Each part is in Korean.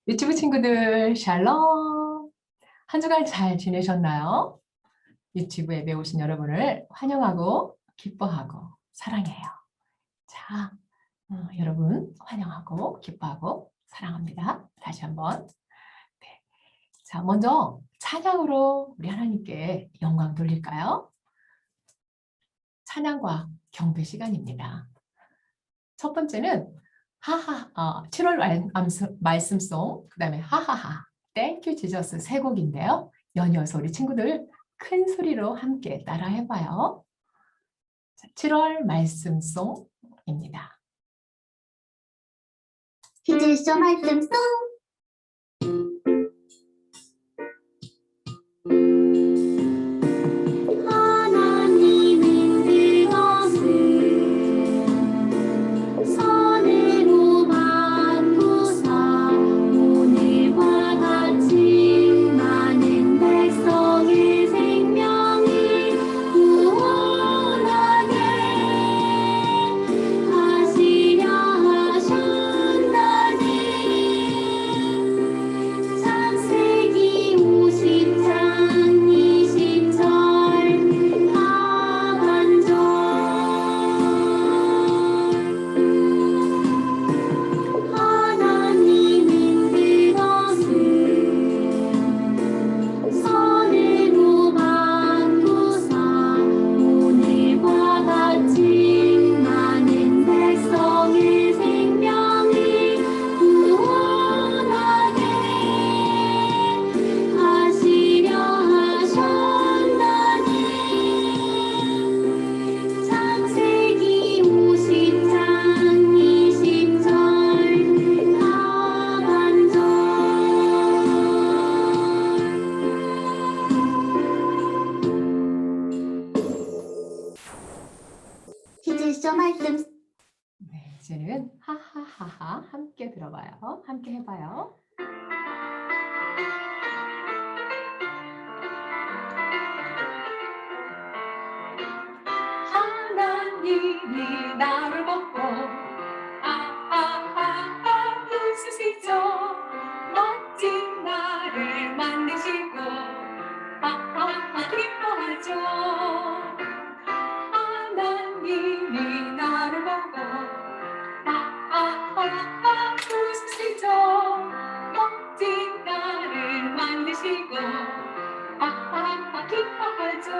유튜브 친구들 샬롬! 한 주간 잘 지내셨나요? 유튜브에 오신 여러분을 환영하고 기뻐하고 사랑해요. 자, 여러분 환영하고 기뻐하고 사랑합니다. 다시 한번. 네. 자, 먼저 찬양으로 우리 하나님께 영광 돌릴까요? 찬양과 경배 시간입니다. 첫 번째는 7월 말씀송, 그 다음에 하하하, Thank you Jesus 세 곡인데요. 연이어서 우리 친구들 큰 소리로 함께 따라 해봐요. 7월 말씀송입니다. 히즈쇼 말씀송 말씀. 네, 이제는 하하하하 함께 들어봐요. 함께 해봐요. 하나님이 나를 보고 아하하하 웃으시죠. 멋진 나를 만드시고 아하하 기뻐하죠. 하나님이 나를 보고 아하하하 웃으시죠. 멋진 나를 만드시고 아하하 기뻐하죠.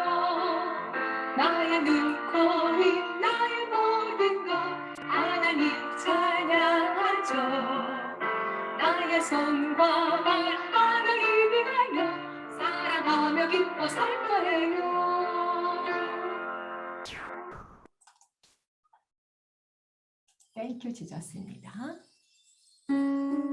나의 눈, 코, 입, 나의 모든 것 하나님 찬양하죠. 나의 손과 발 하나님 위하여 사랑하며 기뻐 살 거예요. Thank you, 지졌습니다. 하나님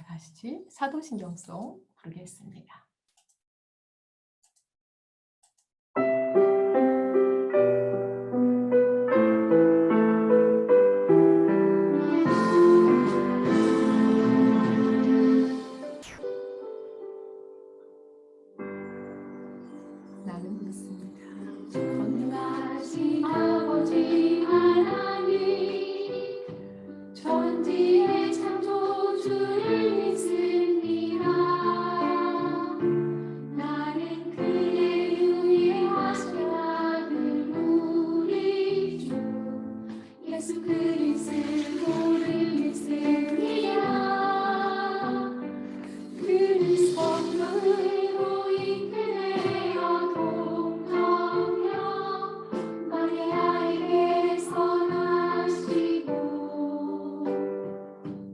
다시 사도신경송 부르겠습니다. 나는 믿습니다. 전능하신 아버지 하나님, 천지의 창조주를 믿습니다. 나는 그의 유일하신 아들 우리 주 예수 그리스도를 믿습니다. 그는 성령으로 이끌려 동하며 마리아에게서 나시고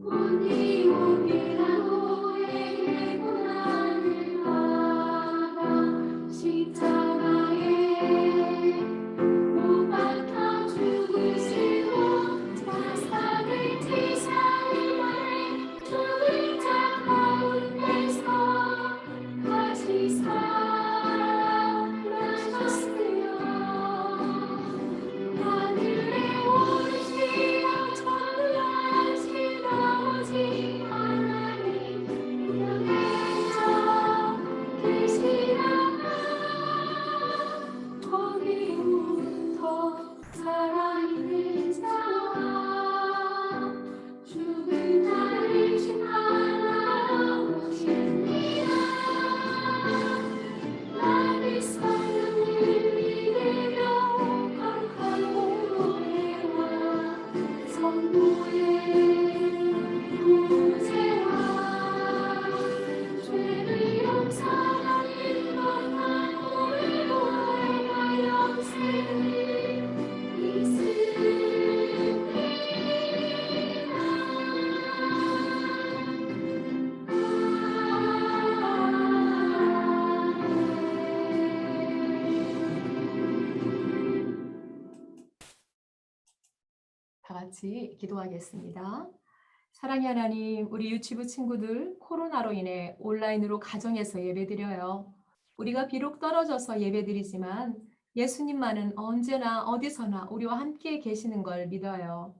본디오 빌라도에게 고난을 받아 십자가에 못 박혀 죽으시고 자살을 지사는 날에 죽은 자 가운데서 다시 살아나셨으며 하늘에 오르시어 전능하신 아버지 하나님 우편에 서 계시다가 거기부터 살아있는 자와 죽은 자를 심판하러 오십니다. 나를 성령을 믿으며 거룩한 공로회와 성도의 구제와 죄를 용서하는 것만 오래오래 영생을 다 같이 기도하겠습니다. 사랑의 하나님, 우리 유치부 친구들 코로나로 인해 온라인으로 가정에서 예배드려요. 우리가 비록 떨어져서 예배드리지만 예수님만은 언제나 어디서나 우리와 함께 계시는 걸 믿어요.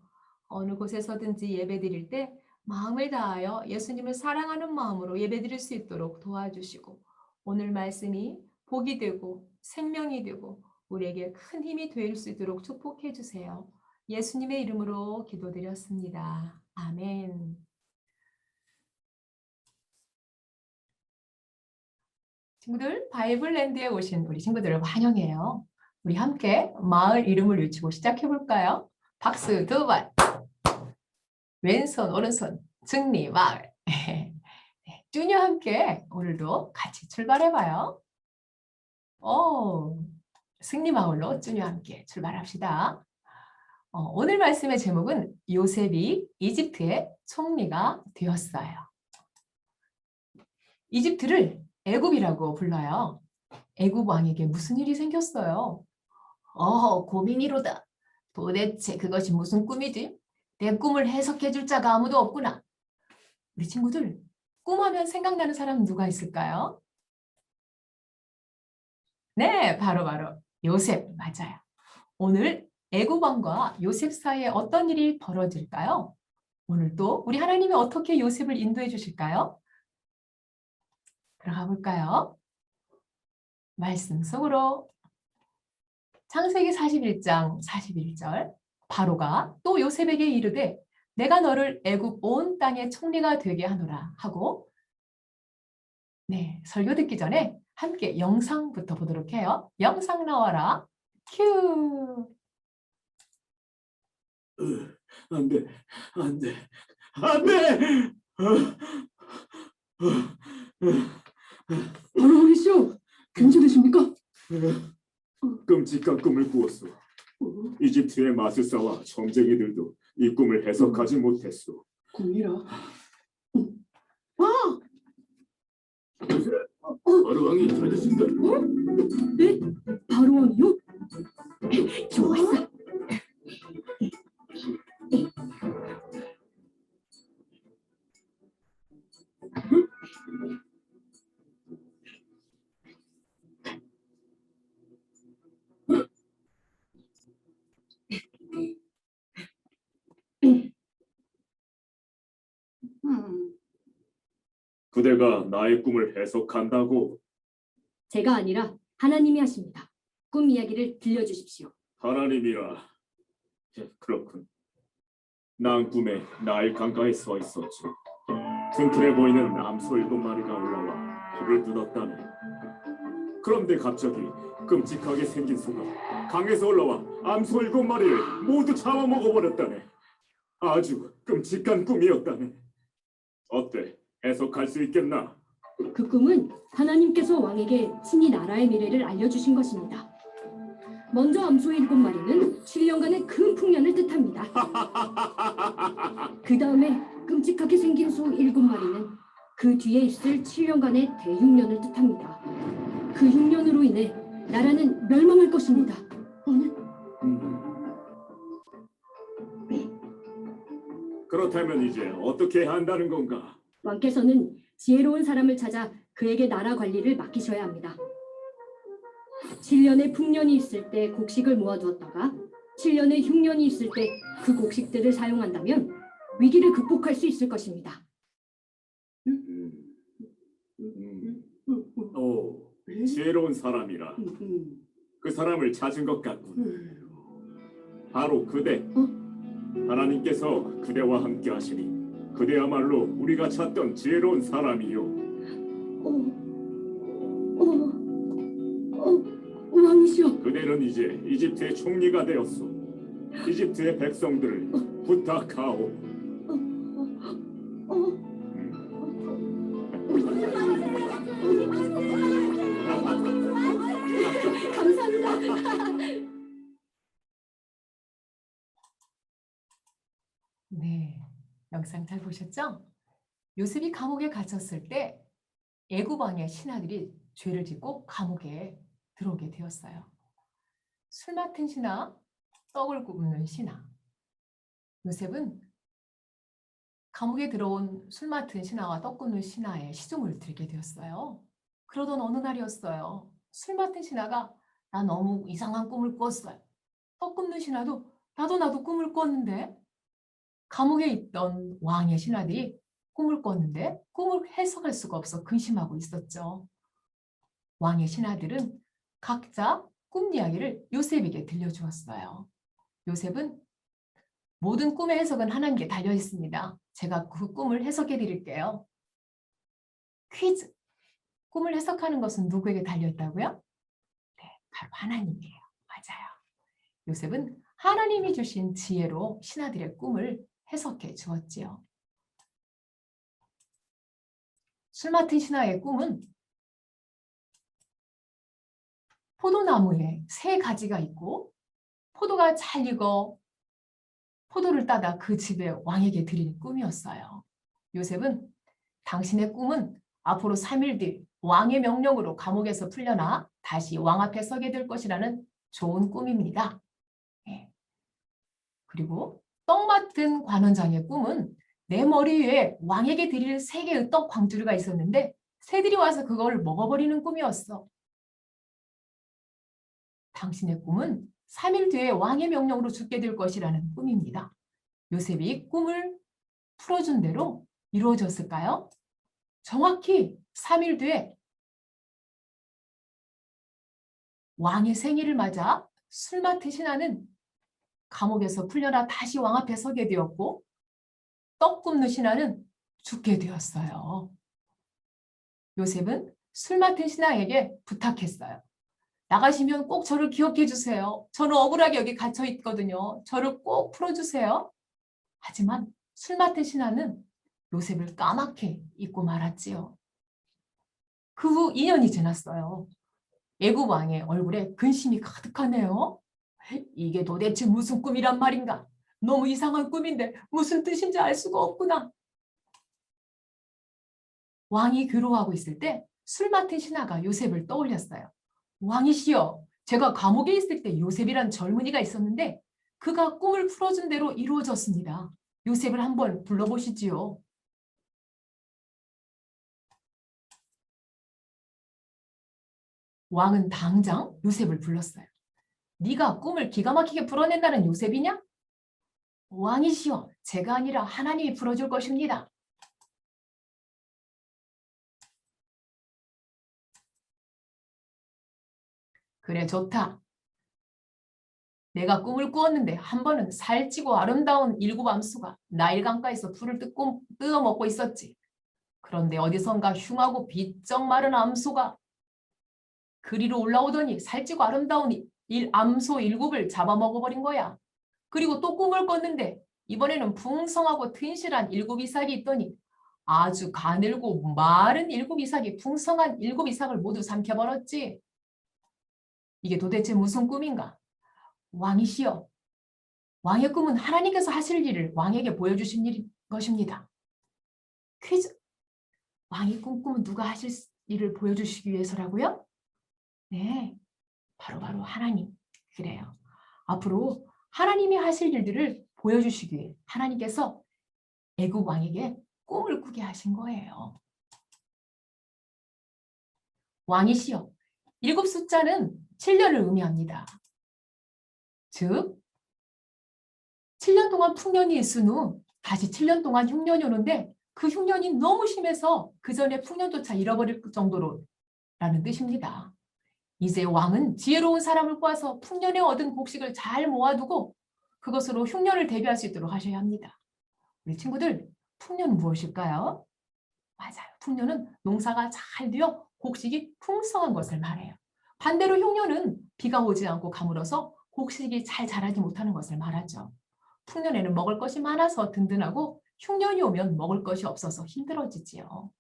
어느 곳에서든지 예배드릴 때 마음을 다하여 예수님을 사랑하는 마음으로 예배드릴 수 있도록 도와주시고 오늘 말씀이 복이 되고 생명이 되고 우리에게 큰 힘이 될 수 있도록 축복해 주세요. 예수님의 이름으로 기도드렸습니다. 아멘. 친구들, 바이블랜드에 오신 우리 친구들을 환영해요. 우리 함께 마을 이름을 외치고 시작해 볼까요? 박수 두 번. 왼손 오른손 승리 마을. 쭈녀 함께 오늘도 같이 출발해 봐요. 승리 마을로 쭈녀 함께 출발합시다. 오늘 말씀의 제목은 요셉이 이집트의 총리가 되었어요. 이집트를 애굽이라고 불러요. 애굽 왕에게 무슨 일이 생겼어요? 고민이로다. 도대체 그것이 무슨 꿈이지? 내 꿈을 해석해 줄 자가 아무도 없구나. 우리 친구들, 꿈하면 생각나는 사람 누가 있을까요? 네, 바로 요셉 맞아요. 오늘 애굽 왕과 요셉 사이에 어떤 일이 벌어질까요? 오늘 또 우리 하나님이 어떻게 요셉을 인도해 주실까요? 들어가 볼까요? 말씀 속으로. 창세기 41장 41절 바로가 또 요셉에게 이르되 내가 너를 애굽 온 땅의 총리가 되게 하노라 하고 설교 듣기 전에 함께 영상부터 보도록 해요. 영상 나와라. 큐. 안 돼, 안 돼, 안 돼! 바로 왕이시오. 괜찮으십니까? 끔찍한 꿈을 꾸었소. 이집트의 마술사와 점쟁이들도 이 꿈을 해석하지 못했소. 꿈이라. 바로 왕이 찾으신다. 네? 바로 왕이요? 좋았어. 그대가 나의 꿈을 해석한다고? 제가 아니라 하나님이 하십니다. 꿈 이야기를 들려주십시오. 하나님이라. 그렇군. 난 꿈에 나일 강가에 서 있었지. 튼튼해 보이는 암소 7마리가 올라와 불을 뜯었다네. 그런데 갑자기 끔찍하게 생긴 소가 강에서 올라와 암소 7마리를 모두 잡아먹어버렸다네. 아주 끔찍한 꿈이었다네. 어때? 해석할 수 있겠나? 그 꿈은 하나님께서 왕에게 친히 나라의 미래를 알려주신 것입니다. 먼저 암소 7마리는 7년간의 큰 풍년을 뜻합니다. 그 다음에 끔찍하게 생긴 소 7마리는 그 뒤에 있을 7년간의 대흉년을 뜻합니다. 그 흉년으로 인해 나라는 멸망할 것입니다. 그렇다면 이제 어떻게 해야 한다는 건가? 왕께서는 지혜로운 사람을 찾아 그에게 나라 관리를 맡기셔야 합니다. 7년의 풍년이 있을 때 곡식을 모아두었다가 7년의 흉년이 있을 때 그 곡식들을 사용한다면 위기를 극복할 수 있을 것입니다. 오, 지혜로운 사람이라. 그 사람을 찾은 것 같군. 바로 그대. 하나님께서 그대와 함께 하시니 그대야말로 우리가 찾던 지혜로운 사람이요. 왕이시여. 그대는 이제 이집트의 총리가 되었소. 이집트의 백성들을 부탁하오. 감사합니다. 네, 영상 잘 보셨죠? 요셉이 감옥에 갇혔을 때 애굽 왕의 신하들이 죄를 짓고 감옥에 들어오게 되었어요. 술 맡은 신하, 떡을 굽는 신하. 요셉은 감옥에 들어온 술 맡은 신하와 떡 굽는 신하의 시중을 들게 되었어요. 그러던 어느 날이었어요. 술 맡은 신하가 나 너무 이상한 꿈을 꿨어요. 떡 굽는 신하도 나도 꿈을 꿨는데, 감옥에 있던 왕의 신하들이 꿈을 꿨는데 꿈을 해석할 수가 없어 근심하고 있었죠. 왕의 신하들은 각자 꿈 이야기를 요셉에게 들려주었어요. 요셉은 모든 꿈의 해석은 하나님께 달려 있습니다. 제가 그 꿈을 해석해 드릴게요. 퀴즈. 꿈을 해석하는 것은 누구에게 달려 있다고요? 네, 바로 하나님이에요. 맞아요. 요셉은 하나님이 주신 지혜로 신하들의 꿈을 해석해 주었지요. 술 맡은 신하의 꿈은 포도나무에 3가지가 있고 포도가 잘 익어 포도를 따다 그 집에 왕에게 드리는 꿈이었어요. 요셉은 당신의 꿈은 앞으로 3일 뒤 왕의 명령으로 감옥에서 풀려나 다시 왕 앞에 서게 될 것이라는 좋은 꿈입니다. 네. 그리고 떡 맡은 관원장의 꿈은 내 머리 위에 왕에게 드릴 3개의 떡 광주리가 있었는데 새들이 와서 그걸 먹어버리는 꿈이었어. 당신의 꿈은 3일 뒤에 왕의 명령으로 죽게 될 것이라는 꿈입니다. 요셉이 꿈을 풀어준 대로 이루어졌을까요? 정확히 3일 뒤에 왕의 생일을 맞아 술 맡은 신하는 감옥에서 풀려나 다시 왕 앞에 서게 되었고 떡 굽는 신하는 죽게 되었어요. 요셉은 술 맡은 신하에게 부탁했어요. 나가시면 꼭 저를 기억해 주세요. 저는 억울하게 여기 갇혀 있거든요. 저를 꼭 풀어주세요. 하지만 술 맡은 신하는 요셉을 까맣게 잊고 말았지요. 그 후 2년이 지났어요. 애굽 왕의 얼굴에 근심이 가득하네요. 이게 도대체 무슨 꿈이란 말인가? 너무 이상한 꿈인데 무슨 뜻인지 알 수가 없구나. 왕이 괴로워하고 있을 때 술 맡은 신하가 요셉을 떠올렸어요. 왕이시여, 제가 감옥에 있을 때 요셉이란 젊은이가 있었는데 그가 꿈을 풀어준 대로 이루어졌습니다. 요셉을 한번 불러보시지요. 왕은 당장 요셉을 불렀어요. 네가 꿈을 기가 막히게 풀어낸다는 요셉이냐? 왕이시여, 제가 아니라 하나님이 풀어줄 것입니다. 그래, 좋다. 내가 꿈을 꾸었는데 한 번은 살찌고 아름다운 일곱 암수가 나일 강가에서 풀을 뜯어먹고 있었지. 그런데 어디선가 흉하고 비쩍 마른 암소가 그리로 올라오더니 살찌고 아름다운 암소 일곱을 잡아먹어버린 거야. 그리고 또 꿈을 꿨는데 이번에는 풍성하고 튼실한 일곱 이삭이 있더니 아주 가늘고 마른 일곱 이삭이 풍성한 일곱 이삭을 모두 삼켜버렸지. 이게 도대체 무슨 꿈인가? 왕이시여, 왕의 꿈은 하나님께서 하실 일을 왕에게 보여주신 것입니다. 퀴즈. 왕이 꿈꾸면 누가 하실 일을 보여주시기 위해서라고요? 네, 바로 하나님. 그래요. 앞으로 하나님이 하실 일들을 보여주시기 위해 하나님께서 애굽 왕에게 꿈을 꾸게 하신 거예요. 왕이시여, 7 숫자는 7년을 의미합니다. 즉 7년 동안 풍년이 있은 후 다시 7년 동안 흉년이 오는데 그 흉년이 너무 심해서 그 전에 풍년조차 잃어버릴 정도로 라는 뜻입니다. 이제 왕은 지혜로운 사람을 구해서 풍년에 얻은 곡식을 잘 모아두고 그것으로 흉년을 대비할 수 있도록 하셔야 합니다. 우리 친구들, 풍년은 무엇일까요? 맞아요. 풍년은 농사가 잘 되어 곡식이 풍성한 것을 말해요. 반대로 흉년은 비가 오지 않고 가물어서 곡식이 잘 자라지 못하는 것을 말하죠. 풍년에는 먹을 것이 많아서 든든하고 흉년이 오면 먹을 것이 없어서 힘들어지지요.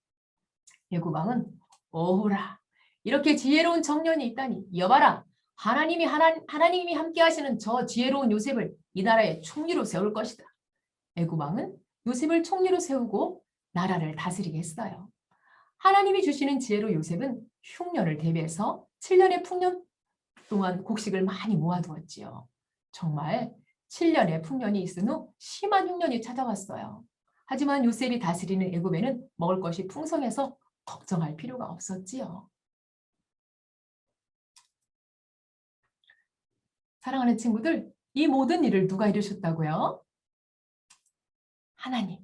애굽왕은 오호라, 이렇게 지혜로운 청년이 있다니, 여봐라, 하나님이 함께 하시는 저 지혜로운 요셉을 이 나라의 총리로 세울 것이다. 애굽왕은 요셉을 총리로 세우고 나라를 다스리게 했어요. 하나님이 주시는 지혜로 요셉은 흉년을 대비해서 7년의 풍년 동안 곡식을 많이 모아두었지요. 정말 7년의 풍년이 있은 후 심한 흉년이 찾아왔어요. 하지만 요셉이 다스리는 애굽에는 먹을 것이 풍성해서 걱정할 필요가 없었지요. 사랑하는 친구들, 이 모든 일을 누가 이루셨다고요? 하나님.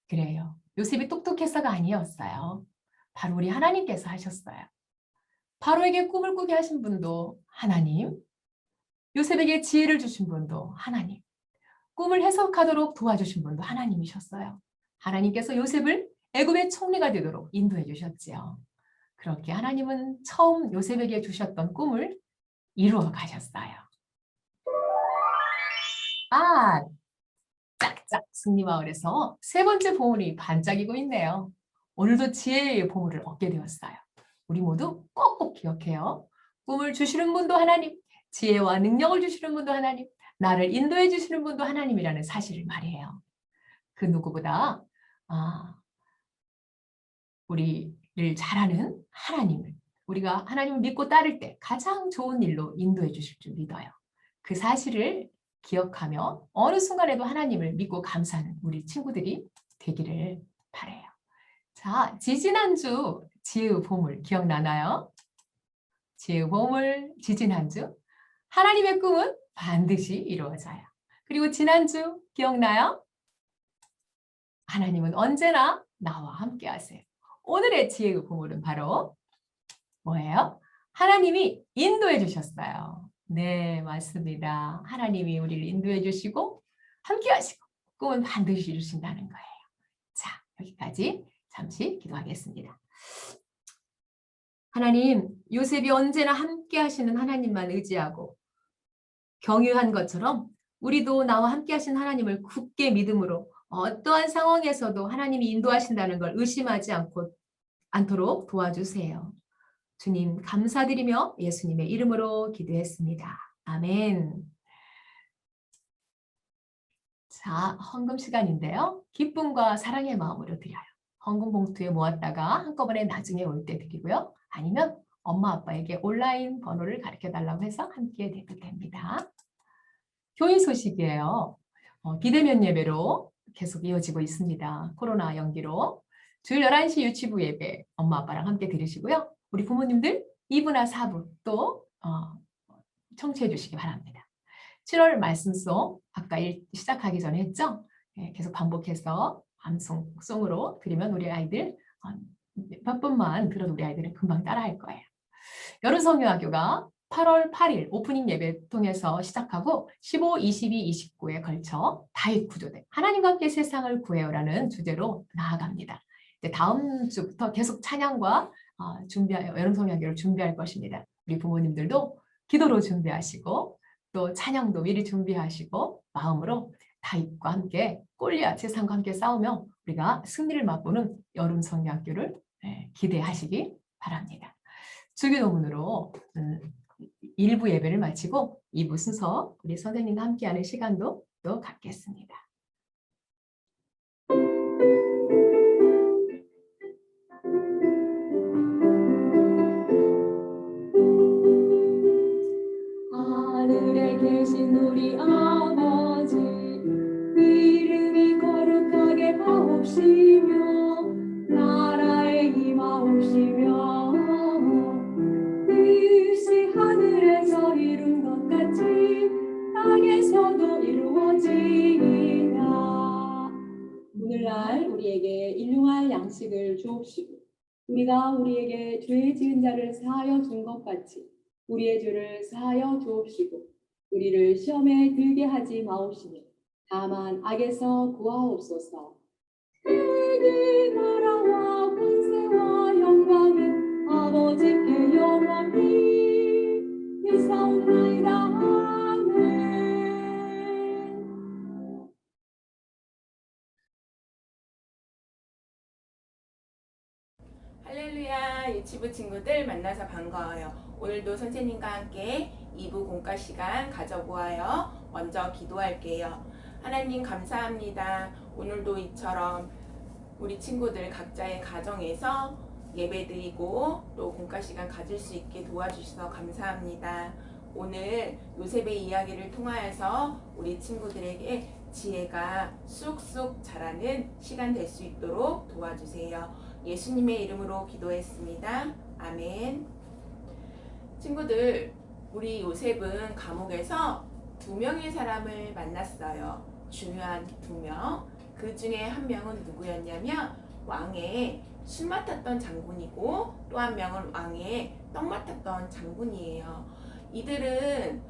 그래요. 요셉이 똑똑해서가 아니었어요. 바로 우리 하나님께서 하셨어요. 바로에게 꿈을 꾸게 하신 분도 하나님, 요셉에게 지혜를 주신 분도 하나님, 꿈을 해석하도록 도와주신 분도 하나님이셨어요. 하나님께서 요셉을 애굽의 총리가 되도록 인도해 주셨지요. 그렇게 하나님은 처음 요셉에게 주셨던 꿈을 이루어 가셨어요. 짝짝 승리마을에서 3번째 보물이 반짝이고 있네요. 오늘도 지혜의 보물을 얻게 되었어요. 우리 모두 꼭꼭 기억해요. 꿈을 주시는 분도 하나님, 지혜와 능력을 주시는 분도 하나님, 나를 인도해 주시는 분도 하나님이라는 사실을 말이에요. 그 누구보다 우리를 잘하는 하나님을, 우리가 하나님을 믿고 따를 때 가장 좋은 일로 인도해 주실 줄 믿어요. 그 사실을 기억하며 어느 순간에도 하나님을 믿고 감사하는 우리 친구들이 되기를 바라요. 자, 지지난주 지혜의 보물 기억나나요? 지혜의 보물, 지지난주. 하나님의 꿈은 반드시 이루어져요. 그리고 지난주 기억나요? 하나님은 언제나 나와 함께 하세요. 오늘의 지혜의 보물은 바로 뭐예요? 하나님이 인도해 주셨어요. 네, 맞습니다. 하나님이 우리를 인도해 주시고 함께 하시고 꿈은 반드시 이루신다는 거예요. 자, 여기까지 잠시 기도하겠습니다. 하나님, 요셉이 언제나 함께 하시는 하나님만 의지하고 경유한 것처럼 우리도 나와 함께 하신 하나님을 굳게 믿음으로 어떠한 상황에서도 하나님이 인도하신다는 걸 의심하지 않도록 도와주세요. 주님 감사드리며 예수님의 이름으로 기도했습니다. 아멘. 자, 헌금 시간인데요. 기쁨과 사랑의 마음으로 드려요. 헌금 봉투에 모았다가 한꺼번에 나중에 올 때 드리고요. 아니면 엄마 아빠에게 온라인 번호를 가르쳐달라고 해서 함께 드려도 됩니다. 교인 소식이에요. 비대면 예배로 계속 이어지고 있습니다. 코로나 연기로. 주일 11시 유치부 예배 엄마 아빠랑 함께 드리시고요. 우리 부모님들 2부나 4부 또 청취해 주시기 바랍니다. 7월 말씀송 아까 시작하기 전에 했죠? 예, 계속 반복해서 암송으로 들으면 우리 아이들 몇 번만 들어도 우리 아이들은 금방 따라할 거예요. 여름성경학교가 8월 8일 오프닝 예배 통해서 시작하고 15, 22, 29에 걸쳐 다윗 구조대 하나님과 함께 세상을 구해요라는 주제로 나아갑니다. 이제 다음 주부터 계속 찬양과 여름성경학교를 준비할 것입니다. 우리 부모님들도 기도로 준비하시고 또 찬양도 미리 준비하시고 마음으로 다윗과 함께 골리앗 세상과 함께 싸우며 우리가 승리를 맛보는 여름성경학교를 기대하시기 바랍니다. 주기도문으로 1부 예배를 마치고 2부 순서 우리 선생님과 함께하는 시간도 또 갖겠습니다. 하늘에 계신 우리 아버지 이름이 거룩하게 하옵시며 나라에 임하옵시며 뜻이 하늘에서 이룬 것 같이 땅에서도 이루어지이다. 오늘날 우리에게 일용할 양식을 주옵시고 우리가 우리에게 죄 지은 자를 사하여 준 것 같이 우리의 죄를 사하여 주옵시고 우리를 시험에 들게 하지 마옵시며 다만 악에서 구하옵소서. 그 나라와 권세와 영광이 아버지께 영원히 있사옵나이다. 아멘. 할렐루야, 유치부 친구들 만나서 반가워요. 오늘도 선생님과 함께 2부 공과 시간 가져보아요. 먼저 기도할게요. 하나님 감사합니다. 오늘도 이처럼 우리 친구들 각자의 가정에서 예배드리고 또 공과 시간 가질 수 있게 도와주셔서 감사합니다. 오늘 요셉의 이야기를 통하여서 우리 친구들에게 지혜가 쑥쑥 자라는 시간 될 수 있도록 도와주세요. 예수님의 이름으로 기도했습니다. 아멘. 친구들, 우리 요셉은 감옥에서 2명의 사람을 만났어요. 중요한 2명. 그 중에 한 명은 누구였냐면 왕의 술 맡았던 장군이고 또 한 명은 왕의 떡 맡았던 장군이에요. 이들은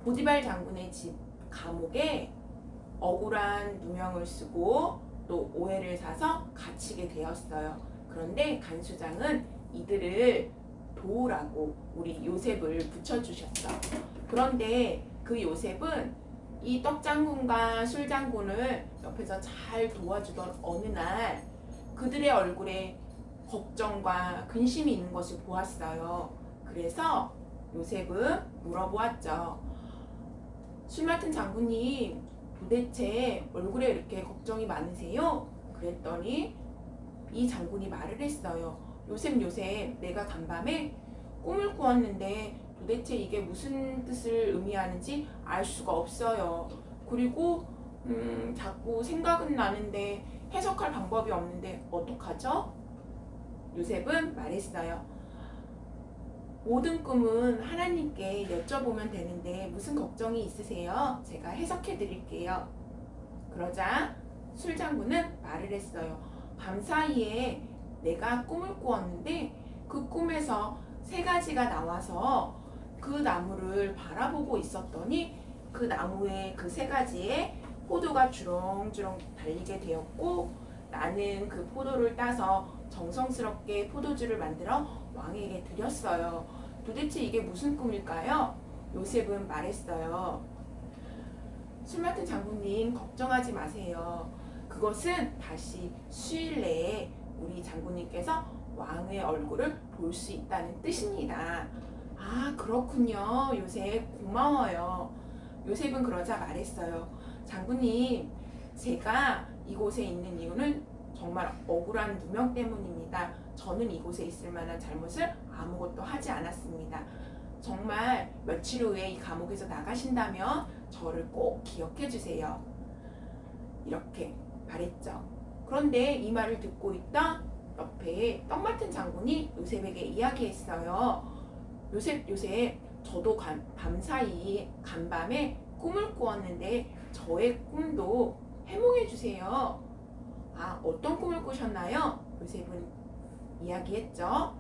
보디발 장군의 집 감옥에 억울한 누명을 쓰고 또 오해를 사서 갇히게 되었어요. 그런데 간수장은 이들을 도우라고 우리 요셉을 붙여주셨어. 그런데 그 요셉은 이 떡장군과 술장군을 옆에서 잘 도와주던 어느 날 그들의 얼굴에 걱정과 근심이 있는 것을 보았어요. 그래서 요셉은 물어보았죠. 술 맡은 장군님, 도대체 얼굴에 이렇게 걱정이 많으세요? 그랬더니 이 장군이 말을 했어요. 요셉, 내가 간밤에 꿈을 꾸었는데 도대체 이게 무슨 뜻을 의미하는지 알 수가 없어요. 그리고 자꾸 생각은 나는데 해석할 방법이 없는데 어떡하죠? 요셉은 말했어요. 모든 꿈은 하나님께 여쭤보면 되는데 무슨 걱정이 있으세요? 제가 해석해 드릴게요. 그러자 술장군은 말을 했어요. 밤사이에 내가 꿈을 꾸었는데 그 꿈에서 3가지가 나와서 그 나무를 바라보고 있었더니 그 나무에 그 3가지에 포도가 주렁주렁 달리게 되었고 나는 그 포도를 따서 정성스럽게 포도주를 만들어 왕에게 드렸어요. 도대체 이게 무슨 꿈일까요? 요셉은 말했어요. 술 맡은 장군님, 걱정하지 마세요. 그것은 다시 수일 내에 우리 장군님께서 왕의 얼굴을 볼 수 있다는 뜻입니다. 아, 그렇군요. 요셉, 고마워요. 요셉은 그러자 말했어요. 장군님, 제가 이곳에 있는 이유는 정말 억울한 누명 때문입니다. 저는 이곳에 있을 만한 잘못을 아무것도 하지 않았습니다. 정말 며칠 후에 이 감옥에서 나가신다면 저를 꼭 기억해 주세요. 이렇게 말했죠. 그런데 이 말을 듣고 있던 옆에 떡 맡은 장군이 요셉에게 이야기했어요. 요새 저도 밤사이 간밤에 꿈을 꾸었는데 저의 꿈도 해몽해 주세요. 아, 어떤 꿈을 꾸셨나요? 요셉은 이야기했죠.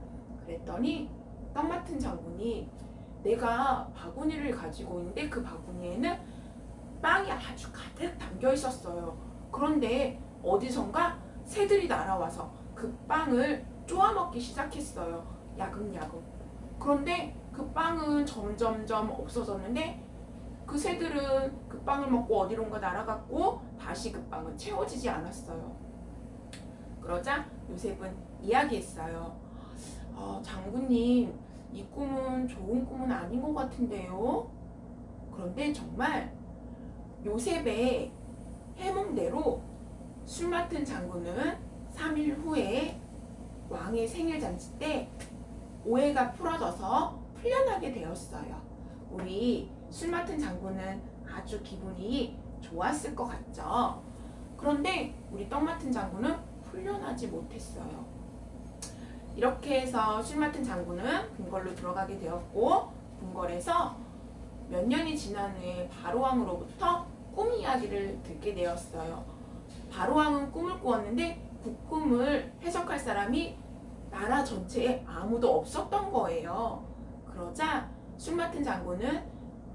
그랬더니 떡 맡은 장군이 내가 바구니를 가지고 있는데 그 바구니에는 빵이 아주 가득 담겨 있었어요. 그런데 어디선가 새들이 날아와서 그 빵을 쪼아 먹기 시작했어요. 야금야금. 그런데 그 빵은 점점점 없어졌는데 그 새들은 그 빵을 먹고 어디론가 날아갔고 다시 그 빵은 채워지지 않았어요. 그러자 요셉은 이야기했어요. 장군님, 이 꿈은 좋은 꿈은 아닌 것 같은데요. 그런데 정말 요셉의 해몽대로 술 맡은 장군은 3일 후에 왕의 생일잔치 때 오해가 풀어져서 풀려나게 되었어요. 우리 술 맡은 장군은 아주 기분이 좋았을 것 같죠? 그런데 우리 떡 맡은 장군은 풀려나지 못했어요. 이렇게 해서 술 맡은 장군은 궁궐로 들어가게 되었고, 궁궐에서 몇 년이 지난 후에 바로왕으로부터 꿈 이야기를 듣게 되었어요. 바로왕은 꿈을 꾸었는데 그 꿈을 해석할 사람이 나라 전체에 아무도 없었던 거예요. 그러자 술 맡은 장군은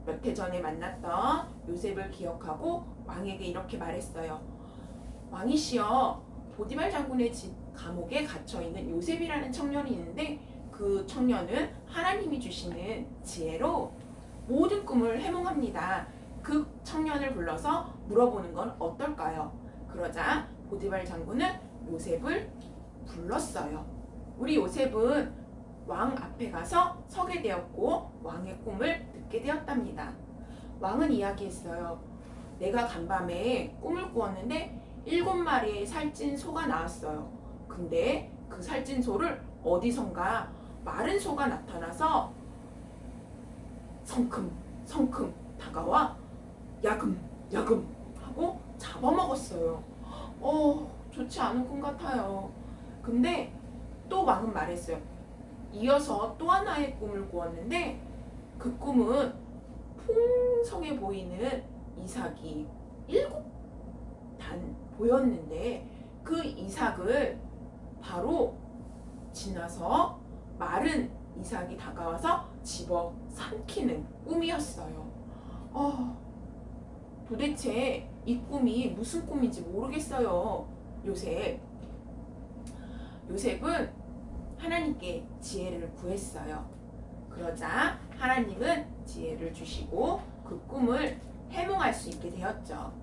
몇 해 전에 만났던 요셉을 기억하고 왕에게 이렇게 말했어요. 왕이시여, 보디발 장군의 집 감옥에 갇혀있는 요셉이라는 청년이 있는데 그 청년은 하나님이 주시는 지혜로 모든 꿈을 해몽합니다. 그 청년을 불러서 물어보는 건 어떨까요? 그러자 보디발 장군은 요셉을 불렀어요. 우리 요셉은 왕 앞에 가서 서게 되었고 왕의 꿈을 듣게 되었답니다. 왕은 이야기했어요. 내가 간밤에 꿈을 꾸었는데 7마리의 살찐 소가 나왔어요. 근데 그 살찐 소를 어디선가 마른 소가 나타나서 성큼 다가와 야금 하고 잡아먹었어요. 좋지 않은 꿈 같아요. 근데 또 왕은 말했어요. 이어서 또 하나의 꿈을 꾸었는데 그 꿈은 풍성해 보이는 이삭이 7단 보였는데 그 이삭을 바로 지나서 마른 이삭이 다가와서 집어 삼키는 꿈이었어요. 도대체 이 꿈이 무슨 꿈인지 모르겠어요. 요셉은 하나님께 지혜를 구했어요. 그러자 하나님은 지혜를 주시고 그 꿈을 해몽할 수 있게 되었죠.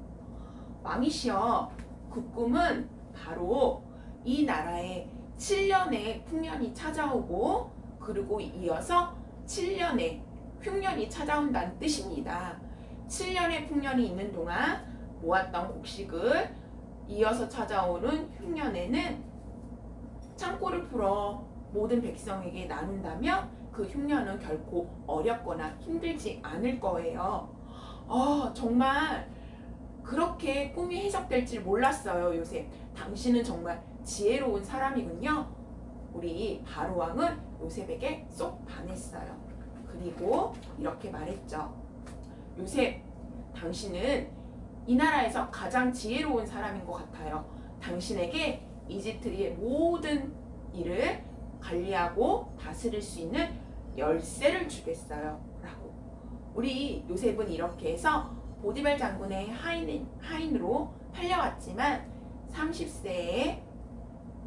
왕이시여, 그 꿈은 바로 이 나라에 7년의 풍년이 찾아오고 그리고 이어서 7년의 흉년이 찾아온다는 뜻입니다. 7년의 풍년이 있는 동안 모았던 곡식을 이어서 찾아오는 흉년에는 창고를 풀어 모든 백성에게 나눈다면 그 흉년은 결코 어렵거나 힘들지 않을 거예요. 정말 그렇게 꿈이 해석될 줄 몰랐어요, 요셉. 당신은 정말 지혜로운 사람이군요. 우리 바로왕은 요셉에게 쏙 반했어요. 그리고 이렇게 말했죠. 요셉, 당신은 이 나라에서 가장 지혜로운 사람인 것 같아요. 당신에게 이집트의 모든 일을 관리하고 다스릴 수 있는 열쇠를 주겠어요. 라고. 우리 요셉은 이렇게 해서 보디발 장군의 하인으로 팔려왔지만 30세에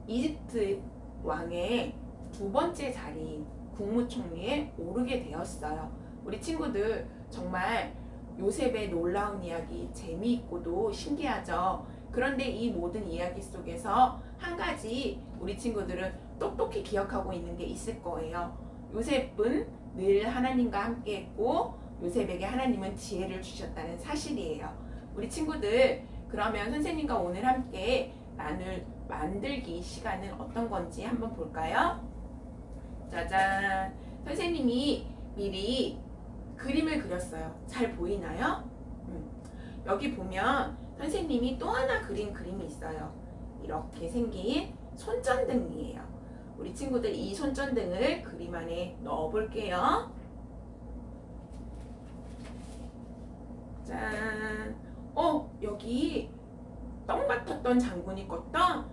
이집트 왕의 2번째 자리 국무총리에 오르게 되었어요. 우리 친구들 정말 요셉의 놀라운 이야기 재미있고도 신기하죠. 그런데 이 모든 이야기 속에서 한 가지 우리 친구들은 똑똑히 기억하고 있는 게 있을 거예요. 요셉은 늘 하나님과 함께 했고 요셉에게 하나님은 지혜를 주셨다는 사실이에요. 우리 친구들, 그러면 선생님과 오늘 함께 나눌 만들기 시간은 어떤 건지 한번 볼까요? 짜잔! 선생님이 미리 그림을 그렸어요. 잘 보이나요? 여기 보면 선생님이 또 하나 그린 그림이 있어요. 이렇게 생긴 손전등이에요. 우리 친구들 이 손전등을 그림 안에 넣어 볼게요. 짠. 여기 떡 맡았던 장군이 껐던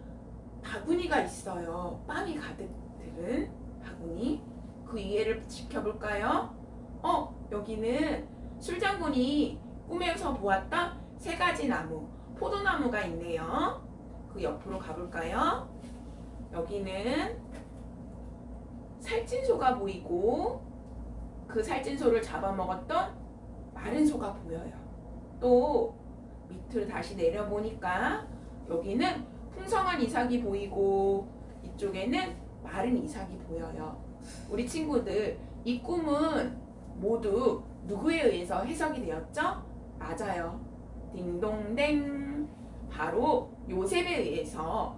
바구니가 있어요. 빵이 가득 들은 바구니. 그 위에를 지켜볼까요? 여기는 술장군이 꿈에서 보았던 세 가지 나무, 포도나무가 있네요. 그 옆으로 가볼까요? 여기는 살찐소가 보이고 그 살찐소를 잡아먹었던 마른 소가 보여요. 또 밑으로 다시 내려보니까 여기는 풍성한 이삭이 보이고 이쪽에는 마른 이삭이 보여요. 우리 친구들, 이 꿈은 모두 누구에 의해서 해석이 되었죠? 맞아요. 딩동댕. 바로 요셉에 의해서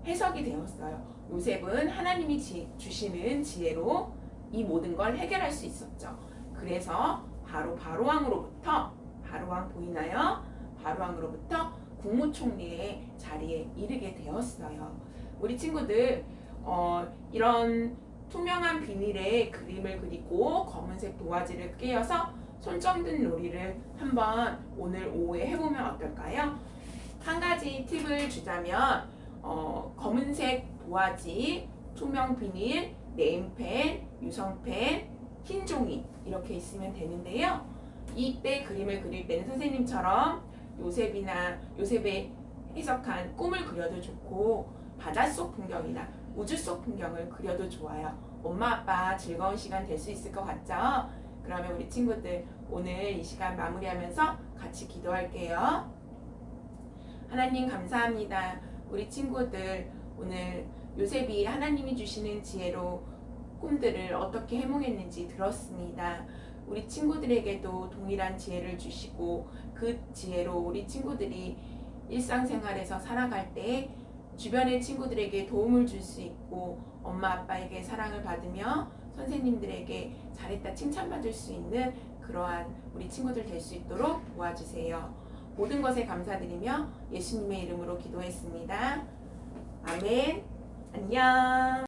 해석이 되었어요. 요셉은 하나님이 주시는 지혜로 이 모든 걸 해결할 수 있었죠. 그래서 바로왕으로부터, 바로왕 보이나요? 바로왕으로부터 국무총리의 자리에 이르게 되었어요. 우리 친구들, 이런 투명한 비닐에 그림을 그리고 검은색 도화지를 끼워서 손전등 놀이를 한번 오늘 오후에 해보면 어떨까요? 한 가지 팁을 주자면 검은색 도화지, 투명 비닐, 네임펜, 유성펜, 흰 종이 이렇게 있으면 되는데요. 이때 그림을 그릴 때는 선생님처럼 요셉의 해석한 꿈을 그려도 좋고 바닷속 풍경이나 우주 속 풍경을 그려도 좋아요. 엄마 아빠 즐거운 시간 될 수 있을 것 같죠? 그러면 우리 친구들 오늘 이 시간 마무리하면서 같이 기도할게요. 하나님 감사합니다. 우리 친구들 오늘 요셉이 하나님이 주시는 지혜로 꿈들을 어떻게 해몽했는지 들었습니다. 우리 친구들에게도 동일한 지혜를 주시고 그 지혜로 우리 친구들이 일상생활에서 살아갈 때 주변의 친구들에게 도움을 줄 수 있고 엄마 아빠에게 사랑을 받으며 선생님들에게 잘했다 칭찬받을 수 있는 그러한 우리 친구들 될 수 있도록 도와주세요. 모든 것에 감사드리며 예수님의 이름으로 기도했습니다. 아멘. 안녕.